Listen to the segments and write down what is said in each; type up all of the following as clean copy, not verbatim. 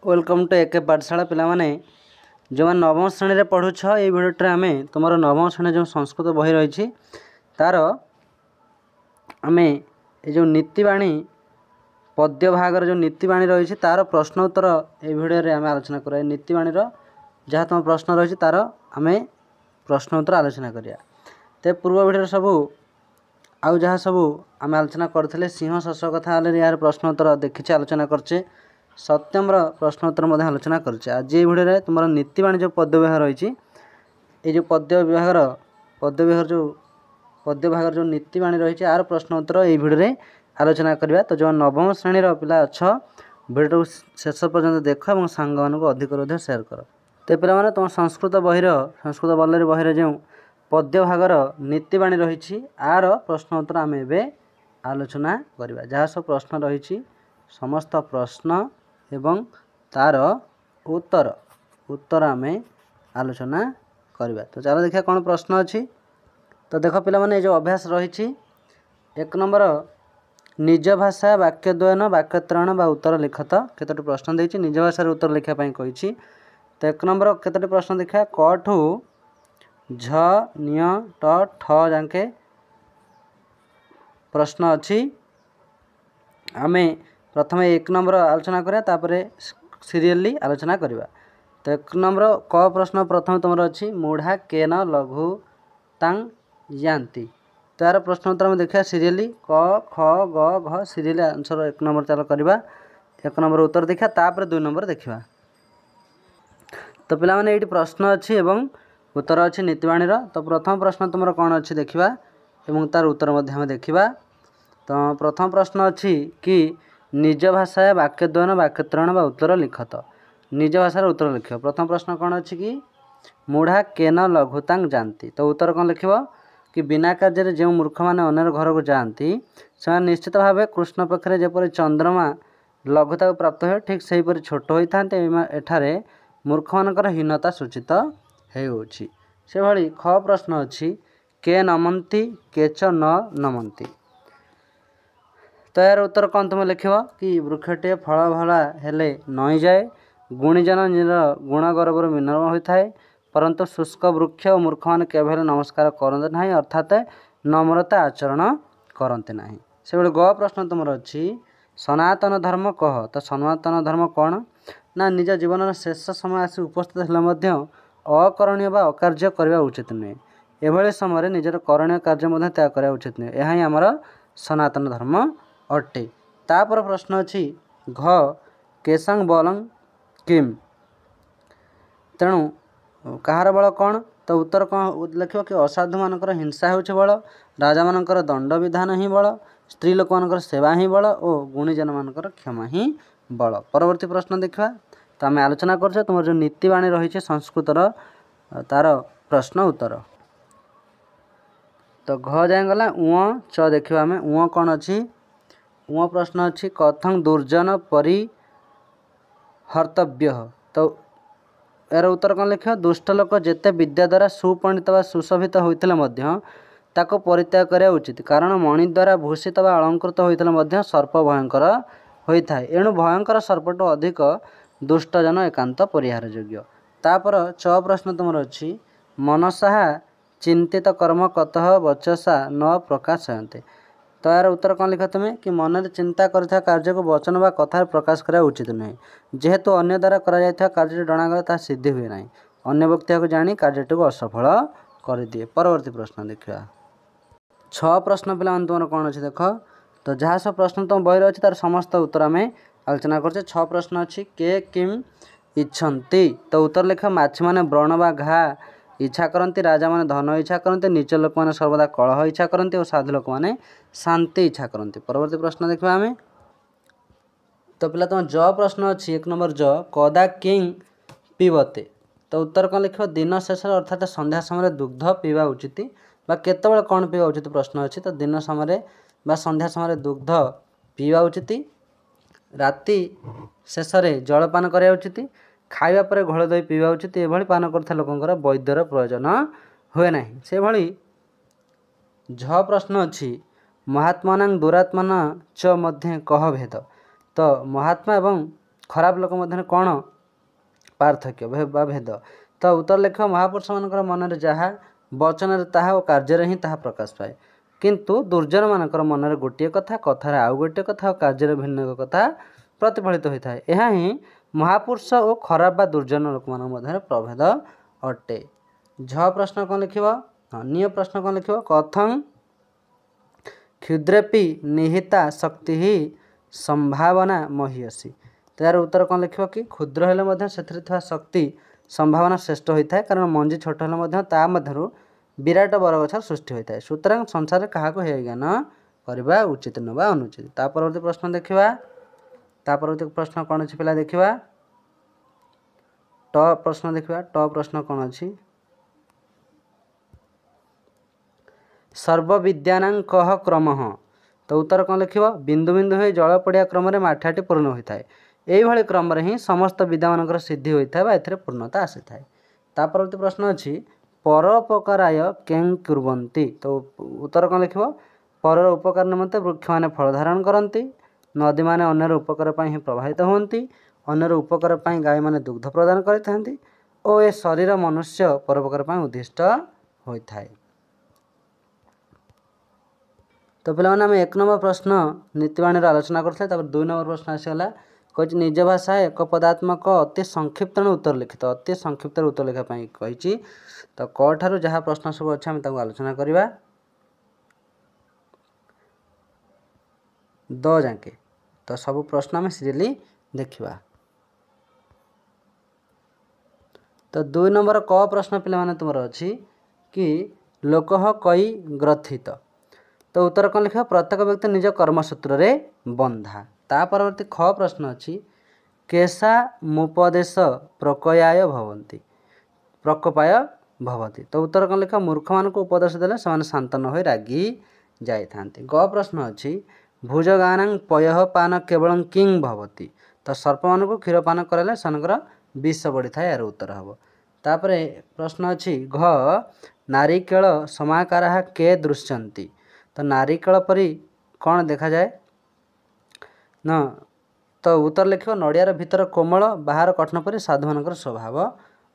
Welcome to एके पाठशाला पिलामाने जो नवम श्रेणी रे पढ़ुछ ये भिडियोटे आम तुम नवम श्रेणी जो संस्कृत बही रही तार आम जो नीतिवाणी पद्य भागर जो नीतिवाणी रही तार प्रश्न उत्तर ये भिडियो आम आलोचना करा नीतिवाणी जहाँ तुम प्रश्न रही तार आम प्रश्न उत्तर आलोचना करिया। ते पूर्व भिडियो सबू आउ जहाँ सबू आम आलोचना करते सिंह शस कथा यार प्रश्न उत्तर देखी आलोचना करचे सत्यम प्रश्न उत्तर आलोचना करचे। आज ये भिडियो तुम नीतिवाणी जो पद्य विभाग रही ये पद्य विभाग जो नीतिवाणी रही यार प्रश्न उत्तर ये भिडियो आलोचना करवा। तो जो नवम श्रेणी पिला अच्छ भिडियो शेष पर्यंत देख और सांग मान अधिक सेयार कर। तो पे तुम संस्कृत बल्लरी बहिर जो पद्य भागर नीतिवाणी रही आर प्रश्न उत्तर आम ए आलोचना करवा। जहाँ सब प्रश्न रही समस्त प्रश्न एवं तार उत्तर आम आलोचना करवा। तो चलो देखिए कौन प्रश्न अच्छी। तो देख पे जो अभ्यास रही एक नंबर निज भाषा वाक्यद्वयन वाक्यत्रण बा उत्तर लिखत केतोटी प्रश्न देती निज भाषा उत्तर लिखापी कही। तो एक नंबर केतोटी प्रश्न देखा क ठू झ निय ट ठ जाके प्रश्न अच्छी। आम प्रथम एक नंबर आलोचना करा सीरियली आलोचना करवा। तो एक नंबर क प्रश्न प्रथम तुम अच्छी मूढ़ा केन लघु तांग यान्ति। तो यार प्रश्न उत्तर हम देखा सीरियली क ख ग घ सीरियल आंसर एक नंबर चलो करवा। एक नंबर उत्तर देखा तापर दुई नंबर देखा। तो पिला माने ये प्रश्न अच्छी एवं उत्तर अच्छी नीतिवाणी। तो प्रथम प्रश्न तुम कौन अच्छी देखा एवं तार उत्तर देखा। तो प्रथम प्रश्न अच्छी कि निज भाषा वाक्यद्वयन वाक्यत्रण बा उत्तर लिखत निज भाषार उत्तर लिख। प्रथम प्रश्न कौन अच्छी कि मूढ़ा केन लघुतांग जानती। तो उत्तर कौन लिख कि बिना कार्य जो मूर्ख मैंने अन्यर घर को जाती से निश्चित भाव कृष्ण पक्षे जपरी चंद्रमा लघुता को प्राप्त हुए ठीक से हीपरि छोट होता एठारे मूर्ख मानकर हीनता सूचित होउछि। से भली ख प्रश्न अच्छी के नमंती केच न नमंती। तो यार उत्तर कौन तुम लिख कि वृक्षटे फल भला हेले नई जाए गुणीजन निज गुण गौरवर विनम्र होता है परंतु शुष्क वृक्ष और मूर्ख मान केवल नमस्कार करते ना अर्थात नम्रता आचरण करते ना। से ग प्रश्न तुम अच्छी सनातन धर्म कह। तो सनातन धर्म कौन ना निज जीवन शेष समय आसी उपस्थित हेल्ले अकरणीय बा अकार्य करने उचित नुहे एभली समय निजर करणीय कार्य त्याग करने उचित नुहे यह ही आमर सनातन धर्म अटे। तापर प्रश्न अच्छी घ केशंग बलं किम तेणु कहार बल कौन। तो उत्तर कौन लिख कि असाधु मानकर हिंसा होउछि बल राजा मानकर दंड विधान ही बल स्त्री लोक मानकर सेवा ही बल और गुणीजन मानकर क्षमा ही बल। परवर्ती प्रश्न देखा। तो आम आलोचना कर तुम जो नीतिवाणी रही संस्कृतर तार प्रश्न उत्तर। तो घ जाए गला उँ च देखा आम उँ कौन अच्छी उँ प्रश्न अच्छी कथं दुर्जन परिहर्तव्य। तो यार उत्तर कौन लिख दुष्ट लोक जेते विद्या द्वारा सुपंडित व सुशोभित होता ताको परित्याग करा उचित कारण मणि द्वारा भूषित व अलंकृत होता सर्प भयंकर होता है एणु भयंकर सर्पटू अधिक दुष्टजन एकांत परिहार योग्य। तापर च प्रश्न तुम अच्छी मनसा चिंतित कर्म कतः वचसा न प्रकाशयन्ते। तो यार उत्तर कौन लिख तुम्हें कि मन में चिंता करता कार्य को वचन व कथा प्रकाश करा उचित नुहे जेहेतु अन्य द्वारा करा कार्य डणागले ता सिद्धि हुए ना अन्य व्यक्ति को जानी कार्यटी को असफल कर दिए। परवर्ती प्रश्न देखा। छ प्रश्न पे तुम कौन अच्छी देख। तो जहाँ सब प्रश्न तुम बही अच्छी तार समस्त उत्तर आम आलोचना कर। छ प्रश्न अच्छी के किम इच्छन्ति। तो उत्तर लिख माछी मैंने व्रण व घा इच्छा करती राजा मैंने धन इच्छा करते नीच लोक मैंने सर्वदा कलह इच्छा करते और साधु लोक मैंने शांति इच्छा करते। परवर्ती प्रश्न देखा आम। तो पिला तुम ज प्रश्न अच्छी एक नंबर ज कदा किंग पीबते। तो उत्तर कौन लिख दिन शेष अर्थात संध्या समय दुग्ध पीवा उचित बा केतबेले कौन पीवा उचित प्रश्न अच्छी। तो दिन समय बा संध्या समय दुग्ध पीवा उचित राति शेष जलपान करा उचित खाइबा पर घोल दही पीवा उचित एभली पान करता लोकंकर वैद्यर प्रयोजन हुए ना। से भली झ प्रश्न अच्छी महात्मानां दुरात्मना च मध्ये कह भेद। तो महात्मा एवं खराब लोक मध्य कौन पार्थक्य बा भेद। तो उत्तर लेख महापुरुष मानकर मन जहाँ वचन ताहा और कार्य ही ताहा प्रकाश पाए, किंतु दुर्जन मानकर मन गोटे कथा कथार आउ गोटे कथा और कार्य भिन्न कथा प्रतिफलित होता है। यह ही महापुरुष और खराब बा दुर्जन लोक मान मध्य प्रभेद अटे। झ प्रश्न कौन लिख निय प्रश्न कौन लिख कथं क्षुद्रेपि निहिता शक्ति ही संभावना महीयसी। तो यार उत्तर कौन लिख कि क्षुद्र हेले से शक्ति संभावना श्रेष्ठ होता है, कारण मंजी छोट हेले ता मध्यरु विराट बरगछ सृष्टि होता है। सुतरां संसार क्या ज्ञान करवा उचित नवा अनुचित। ता परवर्ती प्रश्न देखा, ता परवर्ती प्रश्न कौन अच्छी पिला देखा ट प्रश्न देखा। ट प्रश्न कौन अच्छी सर्वविद्यानां कह क्रम। तो उत्तर कौन लिख बिंदु बिंदु हो जल पड़ा क्रम माठियाटी पूर्ण होता है। यही क्रम ही समस्त विद्या मान सिद्धि होता है, एथिरे पूर्णता आसी थाए। ता परवर्ती प्रश्न अच्छी परोपकाराय कें कुर्वन्ति। तो उत्तर कौन लिख पर उपकार निमंते वृक्ष मैंने फल धारण करती, नदी मैंने अन्यर उपकार ही प्रभावित होती, अन्यर उपकार गाय मैंने दुग्ध प्रदान करते और ए शरीर मनुष्य परोपकार उद्दिष्ट होता है। तो पे आम एक नंबर प्रश्न नीतिवाणी आलोचना करते, 2 नंबर प्रश्न आसीगला कही निज भाषा एक पदात्मक अति संक्षिप्त उत्तर लिखित, अति संक्षिप्त उत्तर लिखापी कही। तो क ठारू जहाँ प्रश्न सब अच्छे आम आलोचना करवा द जाके। तो सब प्रश्न आम सीरियली देखा। तो 2 नंबर क प्रश्न पे तुम अच्छी कि लोक कई ग्रथित। तो उत्तर कौन लिखा प्रत्येक व्यक्ति निज कर्मसूत्र रे बंधा। ता परवर्ती ख प्रश्न अच्छी केशा मुपदेश प्रकयाय भवन्ति प्रकोपाय भवति। तो उत्तर कौन लिखा मूर्ख मान को उपदेश देले से शांतन हो रागी जाई थांती। ग प्रश्न अच्छी भुजगानां पयः पान केवल किं भवति। तो सर्प मान को क्षीर पान कराले से विष बढ़ी था, यार उत्तर हम। तापरे प्रश्न अच्छी घ नारिकेल समाकार के दृश्यन्ति। तो नारिकेल परी कौन देखा जाए न। तो उत्तर लिख नड़ियार भितर कोमल बाहर कठिन परी साधु मान स्वभाव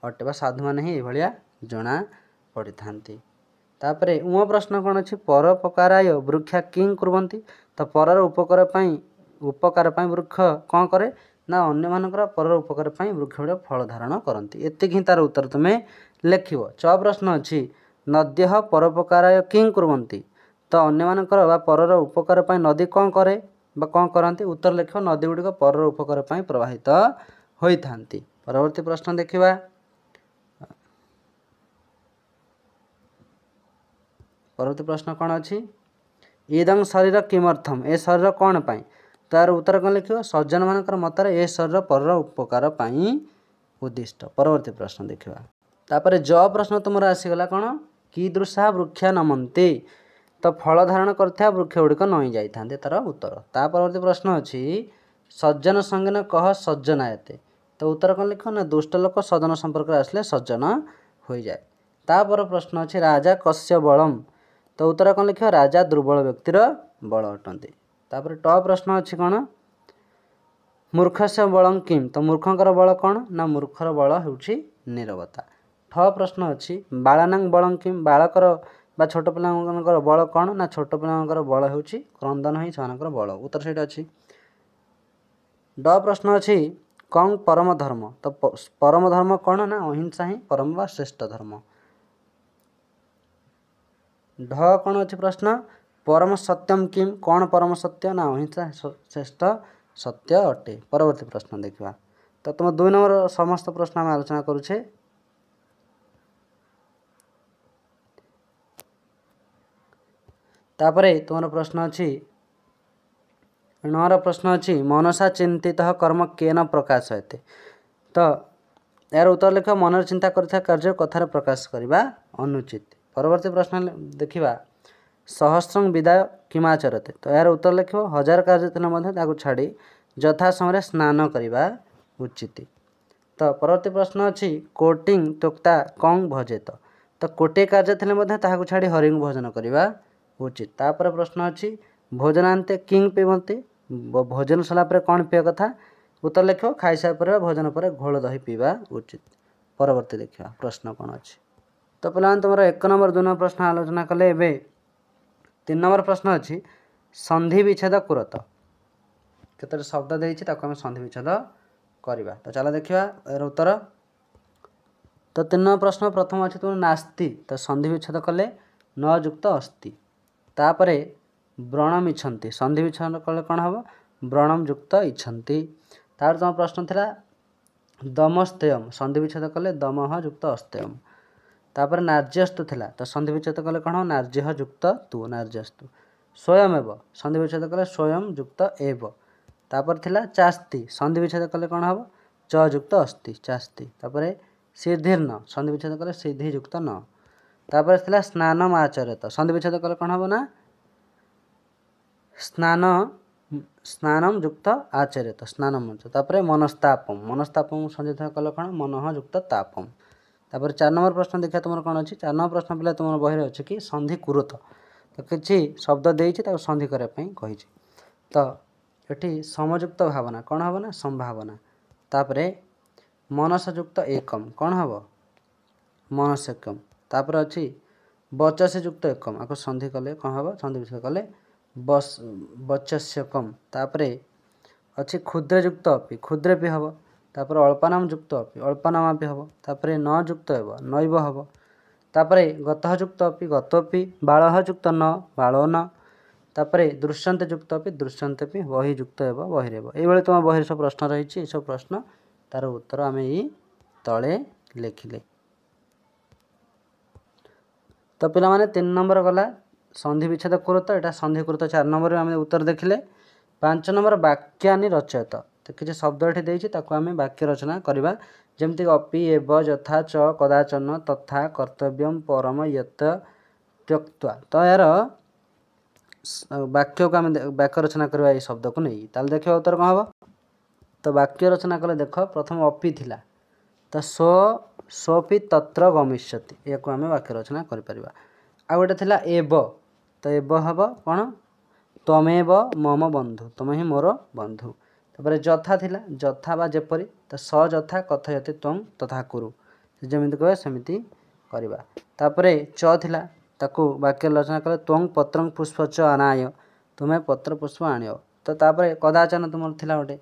अटे, साधु मैंने ही यह जना पड़ी था। तापर उम प्रश्न कौन अच्छी परोपकाराय वृक्षा किं कुर्वन्ति। तो परर उपकार वृक्ष कौन करे ना अन्य मानकर परर उपकार वृक्ष गुड़ा फल धारण करती। एतिक ही तार उत्तर तुम्हें लिख। च प्रश्न अच्छी नद्य परोपकाराय किं कुर्वन्ति। तो अन्य मानकर बा परर उपकार नदी कौन करे बा कौन करती। उत्तर लिख नदी गुड़िक परर उपकार प्रवाहित होता। परवर्ती प्रश्न देखा। परवर्ती प्रश्न कौन अच्छी इदं शरीर किमर्थम। ए शरीर कौन पाई। तो यार उत्तर कौन लिख सज्जन मानकर मत ए शरीर परर उपकार उद्दिष्ट। परवर्ती प्रश्न देखा। तापर ज प्रश्न तुम आसीगला कौन कीदृशा वृक्षा नमन्ते। तो फल धारण करथिया वृक्ष गुड़िक नई जाइथान्ते तार उत्तर। ता परवर्ती प्रश्न अच्छी सज्जन संगीन कह सज्जनायते। तो उत्तर कौन लिख ना दुष्ट लोक सज्जन संपर्क आसले सज्जन हो जाए। तापर प्रश्न अच्छी राजा कस्य बलम। तो उत्तर कौन लिख राजा दुर्बल व्यक्तिर बल अटंती। तापर ट प्रश्न अच्छी कौन मूर्खस्य बलम किम। तो मूर्खंकर बल कौन ना मूर्खर बल होउछि नीरवता। ठ प्रश्न अच्छी बालानां बलम किम। बालकर बा छोट पिलांकर बल कौन ना छोट पिलांकर बल होउछि क्रंदन ही सेमानकर बल। उत्तर सेटा अच्छी। ड प्रश्न अच्छी कौन परम धर्म। तो परम धर्म कौन ना अहिंसा ही परम व श्रेष्ठ धर्म। ढ कौन अच्छी प्रश्न परम सत्यम किम। कौन परम सत्य ना अहिंसा श्रेष्ठ सत्य अटे। परवर्ती प्रश्न देखा। तो तुम 2 नंबर समस्त प्रश्न आम आलोचना करुछे। तापरे तुम प्रश्न अच्छी 9 प्रश्न अच्छी मनसा चिंतित कर्म केन प्रकाशयते। तो यार उत्तर लिख मन चिंता करता कार्य कथार प्रकाश करने अनुचित। परवर्ती प्रश्न देखा सहस्रं विदाय किमाचरते। तो यार उत्तर लिख 1000 कार्य थे छाड़ी यथा समय स्नान करने उचित। तो परवर्ती प्रश्न अच्छी कोटिंग तोक्ता कौं भजेत। तो कोटे कार्य थे छाड़ी हरि भोजन करने उचित। तापर प्रश्न अच्छी भोजनांते किंग पिबंती। भोजन सला कौन पीवा कथा उत्तर लिख खाई सारी पर भोजन पर घोल दही पीवा उचित। परवर्ती देखा प्रश्न कौन अच्छी। तो पे तुम 1 नंबर 2 नंबर प्रश्न आलोचना कले। एवं 3 नंबर प्रश्न अच्छी संधि विच्छेद कुरत केतोटी शब्द देती आम संधि विच्छेद करवा। तो चलो देखा यार उत्तर। तो 3 नंबर प्रश्न प्रथम अच्छी तुम नास्ति तो संधि विच्छेद कले न युक्त अस्ति। तापर व्रणम इच्छन्ति संधि विच्छेद कले कौन हम व्रणम युक्त इच्छन्ति। तार तुम प्रश्न था दमस्तेयम संधि विच्छेद कले दमह युक्त अस्तेयम। तापर नार्यस्तु थिला तो संधि विच्छेद कले कौन नार्य युक्त तु नार्यस्तु। स्वयं एव संधि विच्छेद कले स्वयं युक्त एव। तापर थिला चास्ति संधि विच्छेद कले कौन हम च युक्त अस्ति चास्ति। तापर सिद्धिर्न संधि विच्छेद कले सिद्धि युक्त न। तापर थिला स्नानम आचरेत संधि विच्छेद कले कौन हम ना स्नान स्नानम युक्त आचरेत स्नानम। तापर मनस्तापम मनस्तापम संधि कले कौन मन युक्त तापम। तापर 4 नंबर प्रश्न देखा तुम कौन अच्छी। 4 नंबर प्रश्न पे तुम बही अच्छे कि संधि कुरुत तो किसी शब्द देती संधि करने कही। तो ये समयुक्त भावना कौन हम ना संभावना। तापर मनसयुक्त एकम कौन हम मनस्यकम। तापर अच्छी बचस्य युक्त एकम आपको संधि कले कौन हम संधि विच्छेद कले बचस्यकम। तापर अच्छी क्षुद्रयुक्त अपि क्षुद्र भी हम। तापर अल्पानाम युक्त अपि अल्पानामा भी हम। तापर न युक्त एव नैव हम। तापर गतः युक्त अपि गतोपि बालः युक्त न बालो न। तापर दृश्यंत युक्त अपि दृश्यंत भी बही युक्त एव बहिरेव। ये तुम बही सब प्रश्न रही सब प्रश्न तार उत्तर आम ये तले लिखिले। तो पिला माने 3 नंबर गला संधि विच्छेद कुरुत एटा संधि कुरुत 4 नंबर आम उत्तर देखिले। 5 नंबर वाक्यानि रचयत तो किसी शब्द ये देती आम वाक्य रचना करवा जमती अपि एव यथा च कदाचन तथा कर्तव्यम परम यत त्यक्त्वा। तो यार वाक्य को आम वाक्य रचना करवा ये शब्द को नहीं ताल देखिए उत्तर कौन हम। तो वाक्य रचना कले देख प्रथम अपि थिला तो सोपि तत्र गमिष्यति या आम वाक्य रचना करें। आ गोटे थिला एव तो एव हम कौन तमेव मम बंधु तुम ही मोर बंधु। तापर जथा थिला जथा बा जेपरी तो स जथा कथयति त्वं तथा कुरु जमिति कहे सेमिति करवा। तापर च थिला ताकू वाक्य रचना कले त्वं पत्रं पुष्प च अनाय तुम्हें पत्र पुष्प आनियो। तो तापर कदाचन तुम थिला गोटे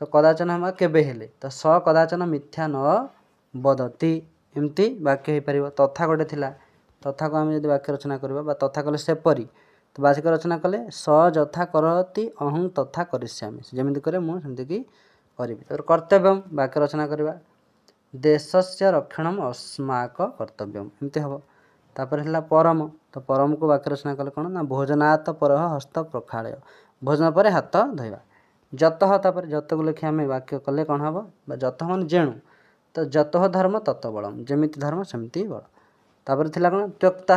तो कदाचन हम केबे हेले तो स कदाचन मिथ्या न बदती एमती वाक्य हो पार। तथा गोटे थिला तथा को आम जब वाक्य रचना करवा तथा कले सेपरी तो वाक्य रचना कले स जथा करती अहं तथा करिष्यामि जमिति करे मुझे कि करी। तो कर्तव्य वाक्य रचना करवा देशस्य रक्षणम अस्माक कर्तव्यम एमती हम। तापर है परम तो परम को वाक्य रचना कले कौन ना भोजनात् पर हस्त प्रक्षालय भोजन पर हाथ धोवा। जतः तापर जत को लिखि आम वाक्य कले कौन हम जत मान जेणु तो जतः धर्म तत बलम जमिति धर्म सेमती बल। तापर थिला कौन त्यक्ता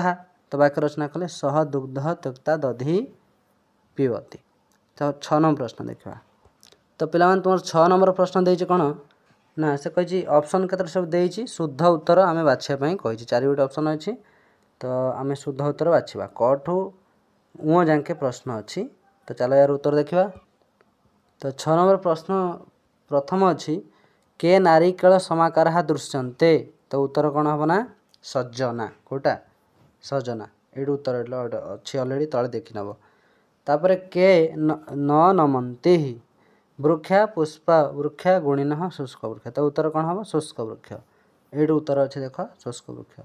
तो वाक्य रचना कले सह दुग्ध त्यक्ता दधि पीवती। तो 6 नंबर प्रश्न देखा। तो पिला तुम 6 नंबर प्रश्न देती कौन ना से कही ऑप्शन केतर सब देती शुद्ध उत्तर आम बाछापी कही 4 गोटे ऑप्शन अच्छी। तो आम शुद्ध उत्तर बाछा क ठू उ जाके प्रश्न अच्छी। तो चलो यार उत्तर देखा। तो 6 नंबर प्रश्न प्रथम अच्छी के नारिकेल समाकार दृश्यन्ते तो उत्तर कौन हम ना सजना कोटा सजना ये उत्तर अच्छी अलरेडी तले देखी नब। तापर के न नमंती वृक्षा पुष्पा वृक्षा गुणिन शुष्क वृक्ष तो उत्तर कौन हम शुष्क वृक्ष ये उत्तर अच्छे देख शुष्क वृक्ष।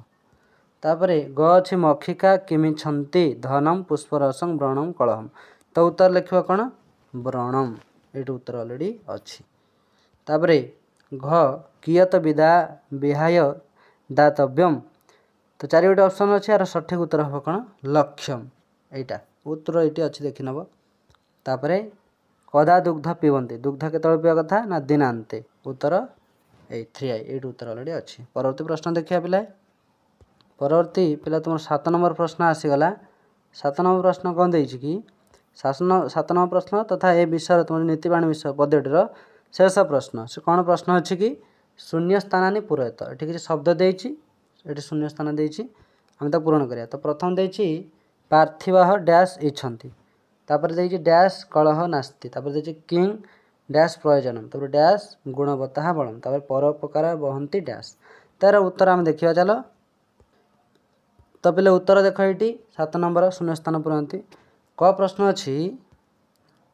तापर ग अच्छी मक्षिका किमिछन्ति धनम पुष्परसं व्रणम कलहम तो उत्तर लिखा कौन व्रणम ये उत्तर अलरेडी अच्छी। तापर घ कियत विदा विहाय दातव्यम तो 4 गोटे ऑप्शन अच्छे यार सठिक उत्तर हम कौन लक्ष्यम यहाँ उत्तर ये अच्छी देखी नब। तापर कदा दुग्ध पीबंती दुग्ध केतବେଳେ पीवा कथा ना दिनांते उत्तर 3 ये उत्तर अलरेडी अच्छी। परवर्ती प्रश्न देखिए पिला परवर्ती पिला तुम 7 नंबर प्रश्न आसीगला। 7 नंबर प्रश्न कौन देछि कि 7 नंबर प्रश्न तथा ए विषय तुम नीतिबाणी विषय पद्धतिर शेष प्रश्न से कौन प्रश्न अच्छी कि शून्य स्थानी पूरयत ये किसी शब्द देती ये शून्य स्थान देती आम तो पूरण करिया। तो प्रथम देती पार्थिव डैश इच्छन्ति तापर देती डैश कलह नास्ति तापर देती किंग डैश प्रयोजनम तापर डैश गुणवत्ता बलम तापर परोपकार बहंती डैश तार उत्तर आम देखा चल। तो पे उत्तर देख ये 7 नंबर शून्य स्थान पूरती। क प्रश्न अच्छी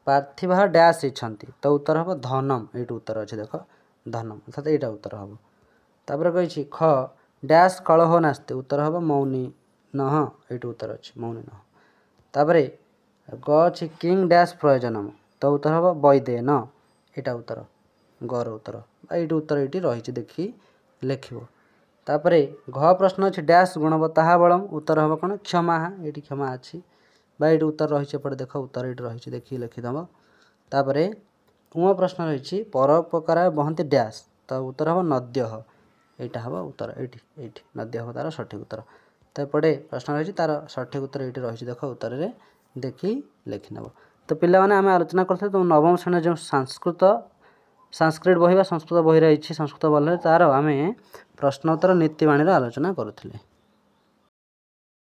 पार्थिव डैश इच्छन्ति तो उत्तर हम धनम ये उत्तर अच्छे देख धनम अर्थात यहाँ उत्तर हम। तापर कही ख डैश कलह नास्ते उत्तर हम मौनी नह ये उत्तर अच्छे मौनी नह। तापर ग अच्छी किंग डैश प्रयोजनम तो उत्तर हम वैदेन यहाँ उत्तर गर उत्तर ये उत्तर ये रही देखी लिख। तापर घ प्रश्न अच्छे डैश गुणवत्ता बलम उत्तर हम कौन क्षमा ये क्षमा अच्छी ये उत्तर रही एपटे देख उत्तर ये रही देखिए लिखिदेव। तापर उम प्रश्न रही परोपकार बहंती डैश तो उत्तर हम नद्य यहाँ हम उत्तर ये नद्य हम तार सठिक उत्तर। तो एपटे प्रश्न रही तार सठिक उत्तर ये रही देख उत्तर में देखी लिखिनेब। तो पे आम आलोचना करते तुम नवम श्रेणी जो संस्कृत बही संस्कृत बही रही संस्कृत बल तार आम प्रश्नोत्तर नीतिवाणी आलोचना करुले।